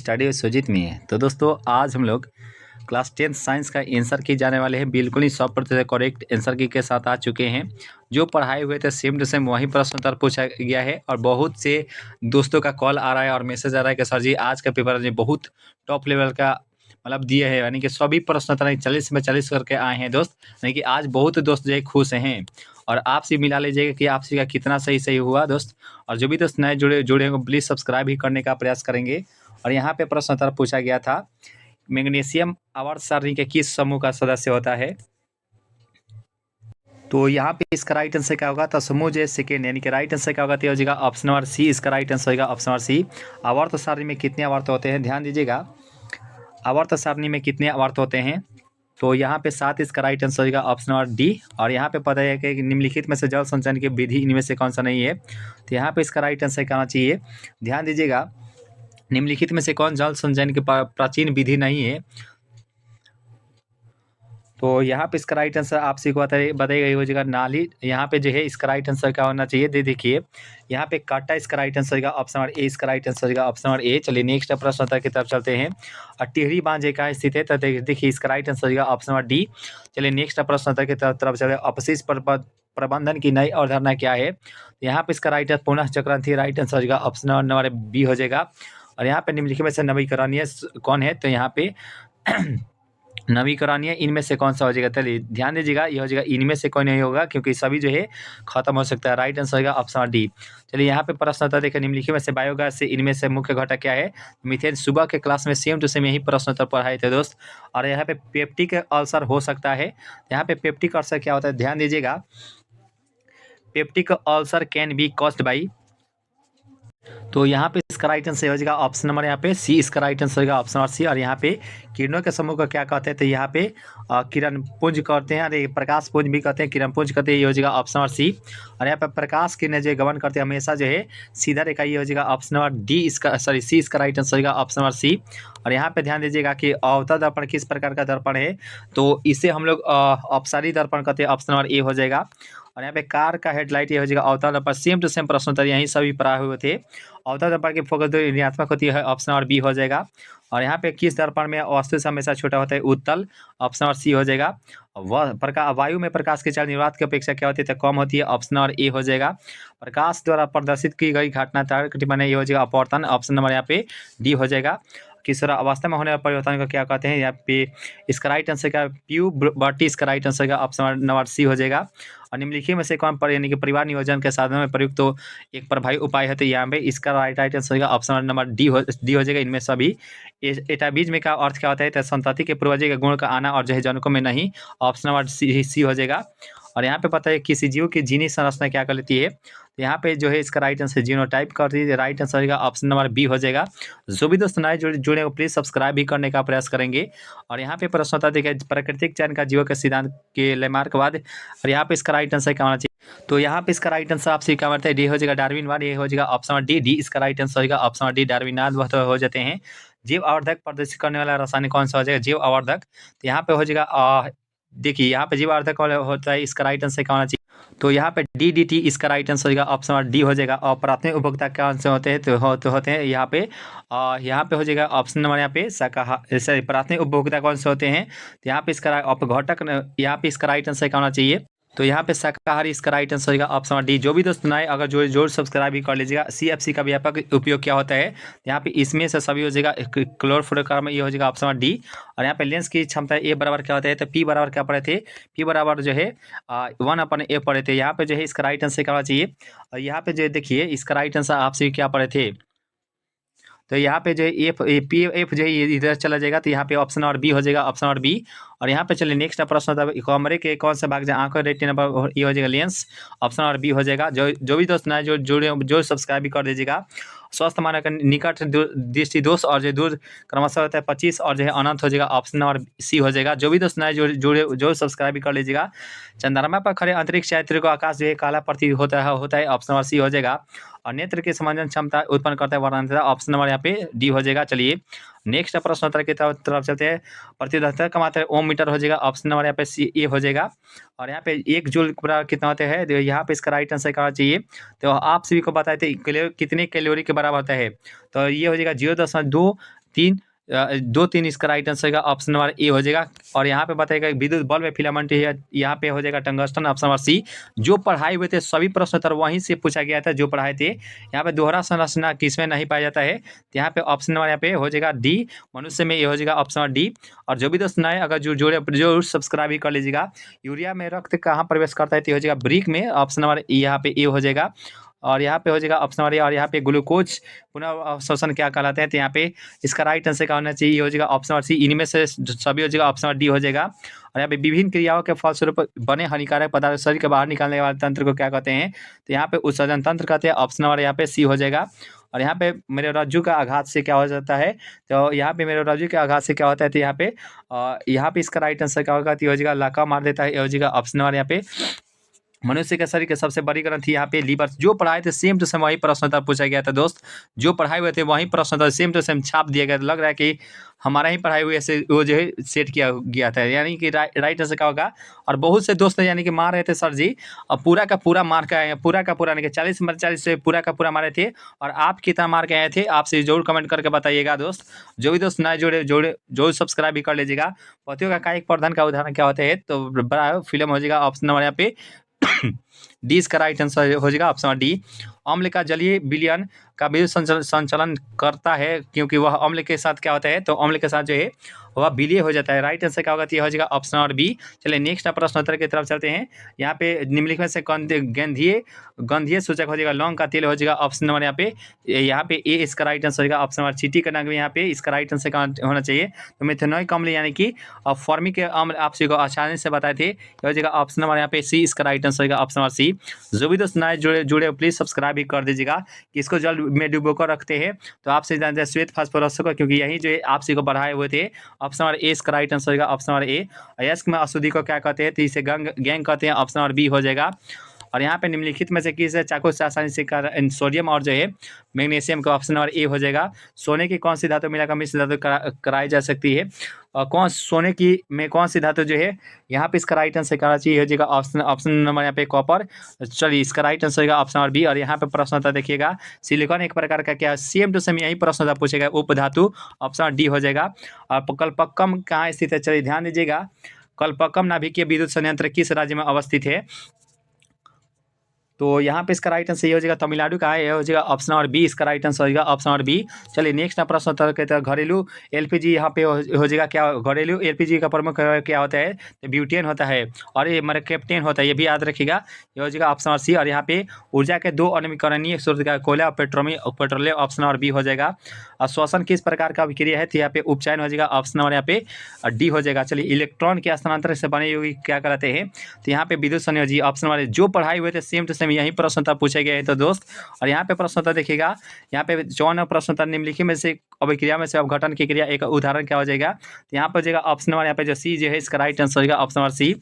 Study Sujit में है। तो दोस्तों आज हम लोग क्लास 10 साइंस का आंसर की जाने वाले हैं। बिल्कुल ही 100% करेक्ट आंसर की के साथ आ चुके हैं। जो पढ़ाए हुए थे सेम टू सेम वही प्रश्न उत्तर पूछा गया है और बहुत से दोस्तों का कॉल आ रहा है और मैसेज आ रहा है कि सर जी आज का पेपर जी बहुत टॉप लेवल का मतलब दिए है, यानी कि सभी प्रश्न उत्तर 40 में 40 करके आए हैं दोस्त। यानी कि आज बहुत दोस्त जो है खुश हैं और आपसे मिला लीजिएगा कि आपसे का कितना सही सही हुआ दोस्त। और जो भी दोस्त नए जुड़े होंगे प्लीज़ सब्सक्राइब ही करने का प्रयास करेंगे। और यहाँ पे प्रश्न उत्तर पूछा गया था, मैग्नीशियम आवर्त सारणी के किस समूह का सदस्य होता है? तो यहाँ पे इसका राइट आंसर क्या होगा? तो समूह जो सेकेंड, यानी कि राइट आंसर क्या होगा? तो हो जाएगा ऑप्शन नंबर सी। इसका राइट आंसर होगा ऑप्शन नंबर सी। आवर्त सारणी में कितने आवर्त होते हैं? ध्यान दीजिएगा, आवर्त सारणी में कितने आवर्त होते हैं? तो यहाँ पे 7 इसका राइट आंसर होगा ऑप्शन नंबर डी। और यहाँ पे पता है कि निम्नलिखित में से जल संचयन की विधि इनमें से कौन सा नहीं है? तो यहाँ पे इसका राइट आंसर क्या होना चाहिए? ध्यान दीजिएगा, निम्नलिखित में से कौन जल संचयन की प्राचीन विधि नहीं है? तो यहाँ पे इसका राइट आंसर आपसे को बताइएगा ये हो जाएगा नाली। यहाँ पे जो है इसका राइट आंसर क्या होना चाहिए? देखिए यहाँ पे काटा इसका राइट आंसर होगा ऑप्शन नंबर ए। इसका राइट आंसर होगा ऑप्शन नंबर ए। चलिए नेक्स्ट प्रश्न उत्तर की तरफ चलते हैं। और टिहरी बांध कहाँ स्थित है? तो देखिए इसका राइट आंसर होगा ऑप्शन नंबर डी। चलिए नेक्स्ट प्रश्न उत्तर की तरफ चलते हैं। अपशिष्ट प्रबंधन की नई अवधारणा क्या है? यहाँ पे इसका राइट पुनः चक्रण थी, राइट आंसर होगा ऑप्शन नंबर बी हो जाएगा। और यहाँ पे निम्नलिखित में से नवीकरणीय कौन है? तो यहाँ पे नवीकरणीय इनमें से कौन सा हो जाएगा? चलिए ध्यान दीजिएगा, ये हो जाएगा इनमें से कोई नहीं होगा क्योंकि सभी जो है खत्म हो सकता है। राइट आंसर होगा ऑप्शन डी। चलिए यहाँ पे प्रश्न उत्तर देखिए, निम्नलिखित में से बायोगैस से इनमें से मुख्य घटक क्या है? मीथेन। सुबह के क्लास में सेम टू सेम यही प्रश्न उत्तर पढ़ाए थे दोस्त। और यहाँ पे पेप्टिक अल्सर हो सकता है। यहाँ पे पेप्टिक अल्सर क्या होता है? ध्यान दीजिएगा, peptic ulcer can be caused by. तो यहाँ पे इसका राइट आंसर हो जाएगा ऑप्शन नंबर यहाँ पे सी। इसका राइट आंसर होगा ऑप्शन नंबर सी। और यहाँ पे किरणों के समूह को क्या कहते हैं? तो यहाँ पे किरण पुंज कहते हैं, अरे प्रकाश पुंज भी कहते हैं, किरण पुंज कहते हैं, ये हो जाएगा ऑप्शन नंबर सी। और यहाँ पे प्रकाश किरणें जो गमन करते हैं हमेशा जो है सीधा रेखा, ये हो जाएगा ऑप्शन नंबर डी। इसका सॉरी सी। इसका राइट आंसर होगा ऑप्शन नंबर सी। और यहाँ पे ध्यान दीजिएगा कि अवतल दर्पण किस प्रकार का दर्पण है? तो इसे हम लोग अपसारी दर्पण कहते हैं, ऑप्शन नंबर ए हो जाएगा। और यहाँ पे कार का हेडलाइट ये हो जाएगा अवतल दर्पण। सेम टू सेम प्रश्न उत्तर यहीं सभी पढ़ाए हुए थे। अवतल दर्पण की फोकस दूरी ऋणात्मक होती है, ऑप्शन नंबर बी हो जाएगा। और यहाँ पे किस दर्पण में वस्तु से हमेशा छोटा होता है? उत्तल, ऑप्शन नंबर सी हो जाएगा। वह वायु में प्रकाश की चाल निर्वात की अपेक्षा क्या होती है? तो कम होती है, ऑप्शन नंबर ए हो जाएगा। प्रकाश द्वारा प्रदर्शित की गई घटना तारक टिप्पणी ये हो जाएगा अपवर्तन, ऑप्शन नंबर यहाँ पे डी हो जाएगा। किस अवस्था में होने वाले परिवर्तन को क्या कहते हैं? यहाँ पे इसका राइट आंसर का प्यूबर्टी। इसका राइट आंसर का ऑप्शन नंबर सी हो जाएगा। और निम्नलिखित में से कौन पर यानी कि परिवार नियोजन के साधनों में प्रयुक्त तो एक प्रभावी उपाय है? तो यहाँ पे इसका राइट आंसर होगा ऑप्शन नंबर डी हो जाएगा। इनमें सभी एटाबीज में का अर्थ क्या होता है? तो संतति के पूर्वज के गुण का आना और जो है जनकों में नहीं, ऑप्शन नंबर सी हो जाएगा। और यहाँ पे पता है किसी जीव की जीनी संरचना क्या कर लेती है? तो यहाँ पे जो है इसका राइट आंसर जीनोटाइप कर दीजिए, राइट आंसर होगा ऑप्शन नंबर बी हो जाएगा। जो भी दोस्त नए जुड़े हो प्लीज सब्सक्राइब भी करने का प्रयास करेंगे। और यहाँ पे प्रश्न होता है प्राकृतिक चयन का जीवों के सिद्धांत के लेमार्कवाद। और यहाँ पे इसका राइट आंसर क्या होना चाहिए? तो यहाँ पे इसका राइट आंसर आपसे क्या मानते हैं? डी हो जाएगा डार्विनवाद, ये हो जाएगा ऑप्शन नंबर डी। इसका राइट आंसर होगा ऑप्शन नंबर डी डार्विनवाद वह तो हो जाते हैं। जीव आवर्धक प्रदर्शित करने वाला रसायन कौन सा हो जाएगा? जीव आवर्धक। तो यहाँ पे हो जाएगा देखिए यहाँ पे जीव आवर्धक होता है, इसका राइट आंसर क्या होना चाहिए? तो यहाँ पे DDT इसका राइट आंसर होगा ऑप्शन नंबर डी हो जाएगा। और प्राथमिक उपभोक्ता कौन से होते हैं? तो होते हैं यहाँ पे हो जाएगा ऑप्शन नंबर यहाँ पे शाकाहारी। प्राथमिक उपभोक्ता कौन से होते हैं? तो यहाँ पे इसका अपघटक, यहाँ पे इसका राइट आंसर क्या होना चाहिए? तो यहाँ पे शाकाहारी इसका राइट आंसर होगा ऑप्शन नंबर डी। जो भी दोस्त नए अगर जोर सब्सक्राइब भी कर लीजिएगा। CFC का व्यापक उपयोग क्या होता है? यहाँ पे इसमें से सभी हो जाएगा क्लोरोफ्लोरोकार्बन, ये हो जाएगा ऑप्शन नंबर डी। और यहाँ पे लेंस की क्षमता ए बराबर क्या होता है? तो P बराबर क्या पढ़े थे? P बराबर जो है 1/a पढ़े थे। यहाँ पे जो है इसका राइट आंसर क्या होना चाहिए? और यहाँ पे जो देखिए इसका राइट आंसर आपसे क्या पढ़े थे? तो यहाँ पे जो है एफ जो है इधर चला जाएगा, तो यहाँ पे ऑप्शन नंबर बी हो जाएगा, ऑप्शन नंबर बी। और यहाँ पे चलिए नेक्स्ट प्रश्न होता है कमरे के कौन सा भाग जहाँ आंखों रेटिना पर ये हो जाएगा लेंस, ऑप्शन नंबर बी हो जाएगा। जो भी दोस्त नए जो सब्सक्राइब भी कर दीजिएगा। स्वस्थ मानक निकट दृष्टि दोष और जो दूर क्रमशः होता है 25 और जो है अनंत हो जाएगा, ऑप्शन नंबर सी हो जाएगा। जो भी दोस्त नए जो सब्सक्राइब भी कर लीजिएगा। चंद्रमा पर खड़े अंतरिक्ष यात्री को आकाश जो है काला प्रतीत होता है, ऑप्शन नंबर सी हो जाएगा। और नेत्र की समंजन क्षमता उत्पन्न करता है वर्णांतरता, ऑप्शन नंबर यहाँ पे डी हो जाएगा। चलिए नेक्स्ट प्रश्न उत्तर की तरफ चलते हैं। प्रतिरोधकता का मात्रा ओम मीटर हो जाएगा, ऑप्शन नंबर यहाँ पे सी ए हो जाएगा। और यहाँ पे 1 जूल बराबर कितना होता है? तो यहाँ पे इसका राइट आंसर क्या होना चाहिए? तो आप सभी को बताए थे कितने कैलोरी के बराबर होता है? तो ये हो जाएगा 0.2 2-3 इसका राइट आंसर होगा ऑप्शन नंबर ए हो जाएगा। और यहाँ पे बताएगा विद्युत बल्ब में फिलामेंट है, यहाँ पे हो जाएगा टंगस्टन ऑप्शन नंबर सी। जो पढ़ाए हुए थे सभी प्रश्न उत्तर वहीं से पूछा गया था जो पढ़ाए थे। यहाँ पे दोहरा संरचना किसमें नहीं पाया जाता है, तो यहाँ पे ऑप्शन नंबर यहाँ पे हो जाएगा डी, मनुष्य में ये हो जाएगा ऑप्शन नंबर डी। और जो भी दोस्त नए अगर जो सब्सक्राइब भी कर लीजिएगा। यूरिया में रक्त कहाँ प्रवेश करता है, तो हो जाएगा ब्रिक में, ऑप्शन नंबर यहाँ पे ए हो जाएगा। और यहाँ पे हो जाएगा ऑप्शन नंबर ए। और यहाँ पे ग्लूकोज पुनः अवशोषण क्या कहलाते हैं, तो यहाँ पे इसका राइट आंसर क्या होना चाहिए, ये हो जाएगा ऑप्शन नंबर सी। इनमें से सभी हो जाएगा ऑप्शन नंबर डी हो जाएगा। और यहाँ पे विभिन्न क्रियाओं के फलस्वरूप बने हानिकारक पदार्थ शरीर के बाहर निकालने वाले तंत्र को क्या कहते हैं, तो यहाँ पे उत्सर्जन तंत्र कहते हैं, ऑप्शन नंबर यहाँ पे सी हो जाएगा। और यहाँ पे मेरे रज्जु का आघात से क्या हो जाता है, तो यहाँ पे मेरे रज्जु के आघात से क्या होता है, तो यहाँ पे इसका राइट आंसर क्या होगा, तो ये हो जाएगा लाका मार देता है, ये हो जाएगा ऑप्शन नंबर यहाँ पे। मनुष्य के शरीर के सबसे बड़ी ग्रंथि यहाँ पे लीवर। जो पढ़ाए थे सेम टू सेम वही प्रश्न उत्तर पूछा गया था दोस्त, जो पढ़ाए हुए थे वही प्रश्न उत्तर सेम टू सेम छाप दिया गया। लग रहा है कि हमारा ही पढ़ाई हुए से वो जो है सेट किया गया था, यानी कि राइट आंसर क्या होगा। और बहुत से दोस्त यानी कि मार रहे थे सर जी, और पूरा का पूरा मार के आए, पूरा का पूरा यानी कि 40 से पूरा का पूरा मारे थे। और आप कितना मार के आए थे, आपसे जरूर कमेंट करके बताइएगा दोस्त। जो भी दोस्त नए जो सब्सक्राइब भी कर लीजिएगा। पतियों का कायिक प्रदान का उदाहरण क्या होते हैं, तो बड़ा फिल्म हो जाएगा ऑप्शन नंबर यहाँ पे डी इसका राइट आंसर हो जाएगा ऑप्शन डी। अम्ल का जलीय विलयन का विद्युत संचलन करता है, क्योंकि वह अम्ल के साथ क्या होता है, तो अम्ल के साथ जो है वह विलीय हो जाता है। राइट आंसर क्या होगा, तो ये हो जाएगा ऑप्शन नंबर बी। चलिए नेक्स्ट प्रश्न उत्तर की तरफ चलते हैं। यहाँ पे निम्नलिखित में से गंधीय सूचक हो जाएगा लौंग का तेल हो जाएगा ऑप्शन नंबर यहाँ पे ए इसका राइट आंसर होगा ऑप्शन नंबर। चीटी का नाम यहाँ पे इसका राइट आंसर का होना चाहिए, तो मिथेनोइक अम्ल यानी कि फॉर्मिक अम्ल आप सभी को आसानी से बताए थे, ये हो जाएगा ऑप्शन नंबर यहाँ पे सी इसका राइट आंसर होगा ऑप्शन नंबर सी। जो भी दोस्त नए जुड़े प्लीज सब्सक्राइब भी कर दीजिएगा, कि इसको जल में डुबो कर रखते हैं। तो आपसे जानते हैं श्वेत फास्फोरस को, क्योंकि यही जो है आप सभी को बढ़ाए हुए थे। ऑप्शन नंबर ए इसका राइट आंसर होगा ऑप्शन नंबर ए। अयस्क में अशुद्धि को क्या कहते हैं, तो इसे गैंग कहते हैं, ऑप्शन नंबर बी हो जाएगा। और यहाँ पे निम्नलिखित में से किस चाकू से आसानी से सोडियम और जो है मैग्नीशियम का ऑप्शन नंबर ए हो जाएगा। सोने की कौन सी धातु मिलाकर मिश्र धातु कराई जा सकती है, सोने की में कौन सी धातु जो है, यहाँ पे इसका राइट आंसर करना चाहिए हो जाएगा ऑप्शन नंबर यहाँ पे कॉपर। चलिए इसका राइट आंसर होगा ऑप्शन नंबर बी। और यहाँ पे प्रश्न होता देखिएगा, सिलिकॉन एक प्रकार का क्या सेम टू सेम यही प्रश्न होता पूछेगा, उप धातु, ऑप्शन डी हो जाएगा। और कल्पक्कम कहाँ स्थित है, चलिए ध्यान दीजिएगा। कल्पक्कम नाभिकीय विद्युत संयंत्र किस राज्य में अवस्थित है, तो यहाँ पे इसका राइट आंसर ये हो जाएगा तमिलनाडु का है, ये हो जाएगा ऑप्शन नंबर बी इसका राइट आंसर होगा ऑप्शन नंबर बी। चलिए नेक्स्ट प्रश्न उत्तर के तरह घरेलू एलपीजी यहाँ पे हो जाएगा क्या, घरेलू एलपीजी का प्रमुख क्या होता है, तो ब्यूटेन होता है, और ये मेरा कैप्टेन होता है, ये भी याद रखिएगा, ये हो जाएगा ऑप्शन नंबर सी। और यहाँ पे ऊर्जा के दो अनवीकरणीय स्रोत का कोयला और पेट्रोलियम ऑप्शन नंबर बी हो जाएगा। और श्वसन किस प्रकार का अभिक्रिया है, तो यहाँ पे उपचयन हो जाएगा ऑप्शन नंबर यहाँ पे डी हो जाएगा। चलिए इलेक्ट्रॉन के स्थानांतरण से बने हुए क्या कहलाते हैं, तो यहाँ पे विद्युत संयोजी ऑप्शन नंबर जो पढ़ाई हुए थे सेम टू सेम यही प्रश्न उत्तर पूछे गए हैं तो दोस्त। और यहाँ पे प्रश्न उत्तर देखिएगा, यहाँ पे 54 प्रश्न उत्तर निम्नलिखित में से अभिक्रिया में से अपघटन की क्रिया एक उदाहरण क्या हो जाएगा, तो यहाँ पर हो जाएगा ऑप्शन नंबर यहाँ पे जो सी जो है इसका राइट आंसर होगा ऑप्शन नंबर सी।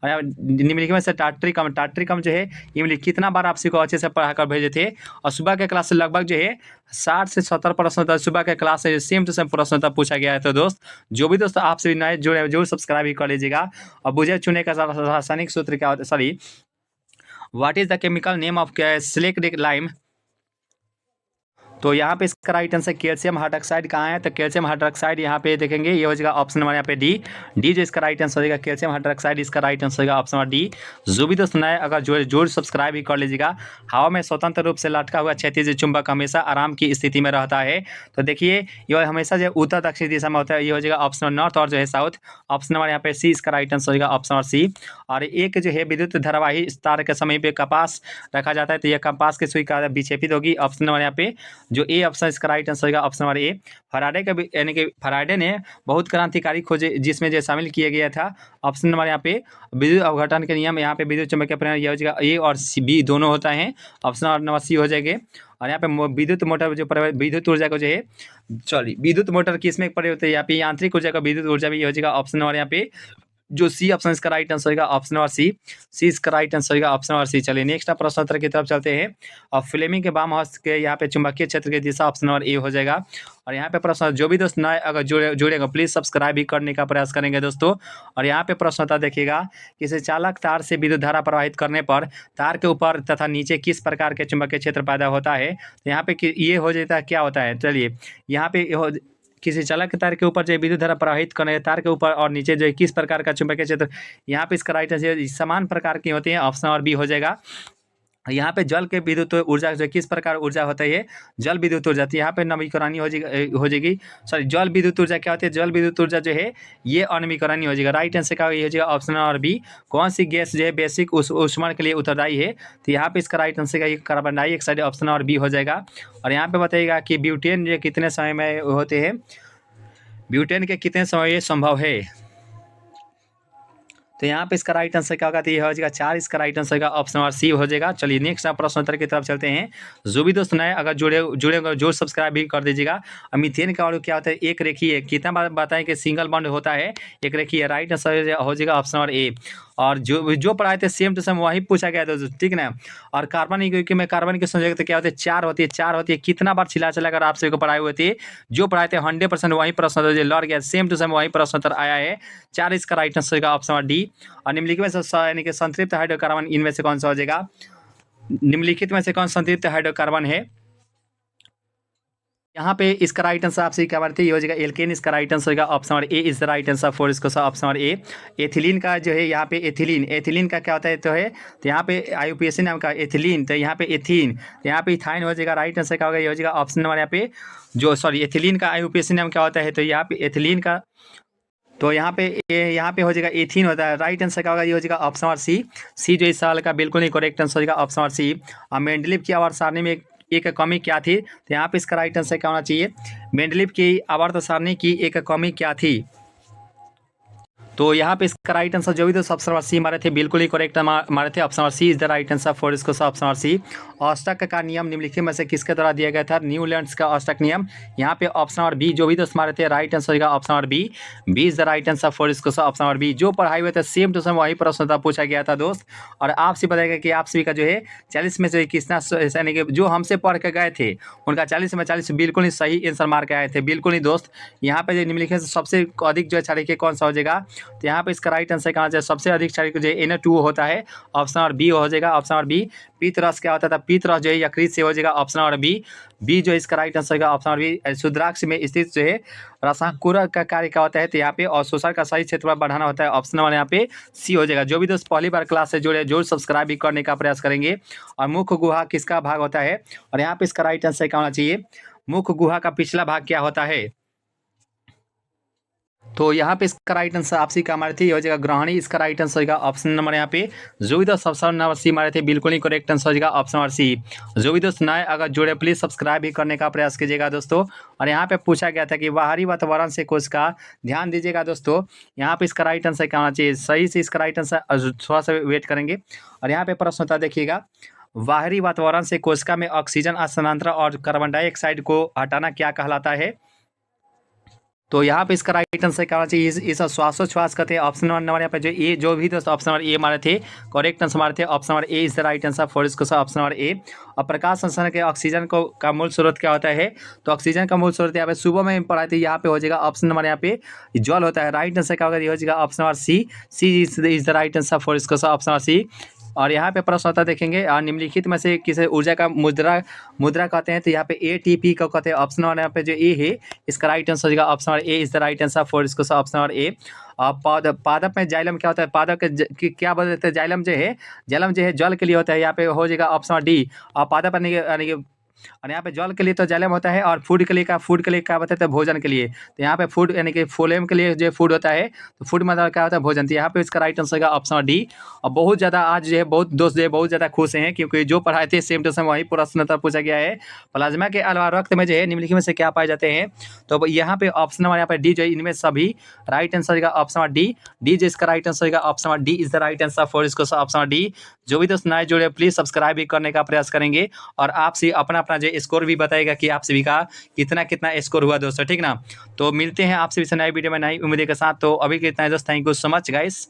और यहाँ निम्नलिखित में से टाट्रिकम जो है ये कितना बार आप को अच्छे से पढ़ा कर भेजे थे, और सुबह के क्लास से लगभग जो है 60 से 70 प्रश्न उत्तर सुबह के क्लास से सेम टू सेम प्रश्न उत्तर पूछा गया है। तो दोस्त जो भी दोस्त आपसे नए जुड़े जरूर सब्सक्राइब भी कर लीजिएगा। और बुझे चुने का रासायनिक सूत्र क्या होता है, sorry what is the chemical name of सिलिक लाइम, तो यहाँ पे इसका राइट आंसर कैल्शियम हाइड्रोक्साइड कहाँ है, तो कैल्शियम हाइड्रोक्साइड यहाँ पे देखेंगे ये हो जाएगा ऑप्शन नंबर यहाँ पे डी जो इसका राइट आंसर होगा कैल्शियम हाइड्रोक्साइड इसका राइट आंसर होगा ऑप्शन नंबर डी। जो भी दोस्त नए अगर जोर सब्सक्राइब भी कर लीजिएगा। हवा में स्वतंत्र रूप से लटका हुआ क्षैतिज चुंबक हमेशा आराम की स्थिति में रहता है, तो देखिए ये हमेशा जो उत्तर दक्षिण दिशा में होता है, ये हो जाएगा ऑप्शन नंबर नॉर्थ और जो है साउथ, ऑप्शन नंबर यहाँ पे सी इसका राइट आंसर होगा ऑप्शन नंबर सी। और एक जो है विद्युत धारावाही तार के समय पे कपास रखा जाता है, तो यह कपास की सुई का विक्षेपित होगी, ऑप्शन नंबर यहाँ पे जो ए ऑप्शन इसका राइट आंसर होगा ऑप्शन नंबर ए। फराडे का यानी कि फराडे ने बहुत क्रांतिकारी खोजे जिसमें जो शामिल किया गया था, ऑप्शन नंबर यहाँ पे विद्युत अवघटन के नियम, यहाँ पे विद्युत चुंबकीय परिणाम ये हो जाएगा ए और बी दोनों होता है, ऑप्शन नंबर सी हो जाएंगे। और यहाँ पे विद्युत मोटर जो विद्युत ऊर्जा को जो है विद्युत मोटर किसमें प्रयोग होता है, यहाँ पे यांत्रिक ऊर्जा का विद्युत ऊर्जा भी हो जाएगा ऑप्शन नंबर यहाँ पे जो सी ऑप्शन इसका राइट आंसर होगा ऑप्शन नंबर सी इसका राइट आंसर होगा ऑप्शन नंबर सी। चलिए नेक्स्ट प्रश्न उत्तर की तरफ चलते हैं। और फ्लेमिंग के वाम हस्त के यहाँ पे चुंबकीय क्षेत्र की दिशा ऑप्शन नंबर ए हो जाएगा। और यहाँ पे प्रश्न जो भी दोस्त नए अगर जुड़ेगा प्लीज सब्सक्राइब भी करने का प्रयास करेंगे दोस्तों। और यहाँ पे प्रश्न होता देखिएगा, किसी चालक तार से विद्युत धारा प्रवाहित करने पर तार के ऊपर तथा नीचे किस प्रकार के चुंबकीय क्षेत्र पैदा होता है, तो यहाँ पे ये हो जाता है क्या होता है, चलिए यहाँ पे किसी चालक तार के ऊपर जो है विद्युत धारा प्रवाहित करने तार के ऊपर और नीचे जो है किस प्रकार का चुंबकीय क्षेत्र, यहाँ पे इसका राइट आंसर समान प्रकार की होती है, ऑप्शन और बी हो जाएगा। यहाँ पे जल के विद्युत ऊर्जा जो किस प्रकार ऊर्जा होता है, ये जल विद्युत ऊर्जा। तो यहाँ पे नवीकरणीय हो जाएगी, सॉरी जल विद्युत ऊर्जा क्या होती है, जल विद्युत ऊर्जा जो है ये अनवीकरणीय हो जाएगा। राइट आंसर क्या हो जाएगा, ऑप्शन और बी। कौन सी गैस जो है बेसिक ऊष्मा के लिए उत्तरदायी है, तो यहाँ पे इसका राइट आंसर का कार्बन डाइऑक्साइड, ऑप्शन और बी हो जाएगा। और यहाँ पे बताइएगा कि ब्यूटेन जो कितने समय में होते हैं, ब्यूटेन के कितने समय ये संभव है, तो यहाँ पे इसका राइट आंसर क्या होगा, तो ये हो जाएगा 4, इसका राइट आंसर का ऑप्शन और सी हो जाएगा। चलिए नेक्स्ट प्रश्न उत्तर की तरफ चलते हैं। जो भी दोस्त नए अगर जुड़े जोर सब्सक्राइब भी कर दीजिएगा। मीथेन का क्या होता है, एक रेखीय, कितना बार बताएं कि सिंगल बॉन्ड होता है, एक रेखीय। राइट आंसर हो जाएगा ऑप्शन और ए। और जो पढ़ाए थे सेम टू सेम वही पूछा गया था, ठीक ना। और कार्बन क्योंकि मैं कार्बन की समझ तो क्या होती है, 4 होती है, 4 होती है। कितना बार छिला कर आप सभी को पढ़ाए हुए थे, जो पढ़ाए थे 100% वही प्रश्न लड़ गया, सेम टू सेम वही प्रश्न उत्तर आया है। 4 इसका राइट आंसर का ऑप्शन और डी। और निम्नलिखित में से यानी कि संतृप्त हाइड्रोकार्बन इनमें से कौन सा हो जाएगा, निम्नलिखित में से कौन संतृप्त हाइड्रोकार्बन है। यहाँ पे इसका राइट आंसर आपसे क्या मानते हैं, ये हो जाएगा एल्केन, इसका राइट आंसर का ऑप्शन और A is the right answer for इसको ऑप्शन और ए। एथिलीन का जो है यहाँ पे एथिलीन का क्या होता है, तो यहाँ पे IUPAC नाम का एथिलीन, तो यहाँ पे एथीन, तो यहाँ पे इथाइन हो जाएगा। राइट आंसर क्या होगा, ये हो जाएगा ऑप्शन नंबर यहाँ पे जो सॉरी एथिलीन का IUPAC नाम क्या होता है, तो यहाँ पे एथिलीन का, तो यहाँ पे हो जाएगा एथीन होता है। राइट आंसर क्या होगा, ये हो जाएगा ऑप्शन और सी जो इस सवाल का बिल्कुल नहीं करेक्ट आंसर होगा, ऑप्शन और सी। और मेंडलीव की आवर्त सारणी में एक कमी क्या थी, तो यहाँ पे इसका राइट आंसर क्या होना चाहिए, मेंडलीव की आवर्त सारणी की एक कमी क्या थी, तो यहाँ पे इसका राइट आंसर जो भी तो ऑप्शन और सी मारे थे बिल्कुल ही करेक्ट मारे थे, ऑप्शन और C is the right answer for इसको ऑप्शन और सी। ऑस्टक का नियम निम्नलिखित में से किसके द्वारा दिया गया था, न्यूलैंड्स का ऑस्टक नियम। यहाँ पे ऑप्शन और बी जो भी तो मारे थे, राइट आंसर का ऑप्शन और B is the right answer for इसको ऑप्शन और बी। जो पढ़ाई हुए थे सेम टू सेम वही प्रश्न था पूछा गया था दोस्त। और आपसे बताएगा कि आप सभी का जो है 40 में से कितना, यानी कि जो हमसे पढ़ के गए थे उनका 40 में 40 बिल्कुल ही सही आंसर मार के आए थे, बिल्कुल ही दोस्त। यहाँ पे जो निम्नलिखित सबसे अधिक जो है क्षारीय कौन सा हो जाएगा, तो यहाँ पे इसका राइट आंसर कहाँ जाए, सबसे अधिक क्षारीय जो Na2 होता है, ऑप्शन और बी हो जाएगा, ऑप्शन और बी। पीत रस क्या होता था, पीत रस जो है यकृत से हो जाएगा, ऑप्शन और बी जो इसका राइट आंसर का ऑप्शन और बी। शुद्राक्ष में स्थित जो है रसाकुरा का कार्य क्या होता है, तो यहाँ पे अवशोषण का सही क्षेत्र बढ़ाना होता है, ऑप्शन नंबर यहाँ पे सी हो जाएगा। जो भी दोस्त पहली बार क्लास से जुड़े जरूर सब्सक्राइब भी करने का प्रयास करेंगे। और मुख्य गुहा किसका भाग होता है, और यहाँ पे इसका राइट आंसर क्या होना चाहिए, मुख्य गुहा का पिछला भाग क्या होता है, तो यहाँ पे इसका राइट आंसर आपसी का मारे थे, ये हो जाएगा ग्रहणी, इसका राइट आंसर होगा ऑप्शन नंबर यहाँ पे। जो भी दोस्त ऑप्शन नंबर सी मारे थे बिल्कुल ही करेक्ट आंसर हो जाएगा ऑप्शन नंबर सी। जो भी दोस्त नए अगर जुड़े प्लीज सब्सक्राइब भी करने का प्रयास कीजिएगा दोस्तों। और यहाँ पे पूछा गया था कि बाहरी वातावरण से कोशिका, ध्यान दीजिएगा दोस्तों, यहाँ पे इसका राइट आंसर क्या होना चाहिए, सही से इसका राइट आंसर थोड़ा सा वेट करेंगे। और यहाँ पे प्रश्न होता है देखिएगा, बाहरी वातावरण से कोशिका में ऑक्सीजन स्थानांतरण और कार्बन डाइऑक्साइड को हटाना क्या कहलाता है, तो यहाँ पे इसका राइट आंसर क्या होना चाहिए, इस श्वासोच्छ्वास कहते हैं, ऑप्शन नंबर यहाँ पे जो ए जो भी दोस्त ऑप्शन नंबर ए मारे थे करेक्ट आंसर मारे थे, option number A is the right answer for इसको ऑप्शन नंबर ए। और प्रकाश संश्लेषण के ऑक्सीजन को का मूल स्रोत क्या होता है, तो ऑक्सीजन का मूल स्रोत यहाँ पे सुबह में पढ़ाए थे, यहाँ पे हो जाएगा ऑप्शन नंबर यहाँ पे जल होता है। राइट आंसर क्या होगा, ये हो जाएगा option number C is the right answer for इसको ऑप्शन नंबर सी। और यहाँ पे प्रश्न होता है देखेंगे, निम्नलिखित में से किसे ऊर्जा का मुद्रा कहते हैं, तो यहाँ पे ATP को कहते हैं, ऑप्शन नंबर यहाँ पे जो ए है इसका राइट आंसर होगा option number A is the right answer for इसको ऑप्शन नंबर ए। पादप में जाइलम क्या होता है, पादप के क्या बोलते हैं, जाइलम जो है जल के लिए होता है, यहाँ पे हो जाएगा ऑप्शन नंबर डी। और पादप यानी कि और यहाँ पे जल के लिए तो जाइलम होता है, और फूड के लिए क्या बताते हैं, भोजन के लिए, तो यहाँ पे फूड यानी कि फोलेम के लिए जो फूड होता है, तो फूड मतलब क्या होता है, भोजन। तो यहाँ पे इसका राइट आंसर का ऑप्शन डी। और बहुत ज़्यादा आज जो है बहुत दोस्त जो है बहुत ज़्यादा खुश हैं, क्योंकि जो पढ़ाए थे सेम टू सेम वही प्रश्न उत्तर पूछा गया है। प्लाज्मा के अलावा रक्त में जो है निम्नलिखित में से क्या पाए जाते हैं, तो यहाँ पे ऑप्शन नंबर यहाँ पे डी जो है इनमें सभी राइट आंसर का ऑप्शन नंबर डी जो इसका राइट आंसर का option number D is the right answer for इसको ऑप्शन नंबर डी। जो भी दोस्त नए जुड़े प्लीज सब्सक्राइब भी करने का प्रयास करेंगे, और आपसे अपना जो स्कोर भी बताएगा कि आप सभी का कितना स्कोर हुआ दोस्तों, ठीक ना। तो मिलते हैं आपसे नए वीडियो में नई उम्मीद के साथ, तो अभी के इतना दोस्त, thank you so much guys.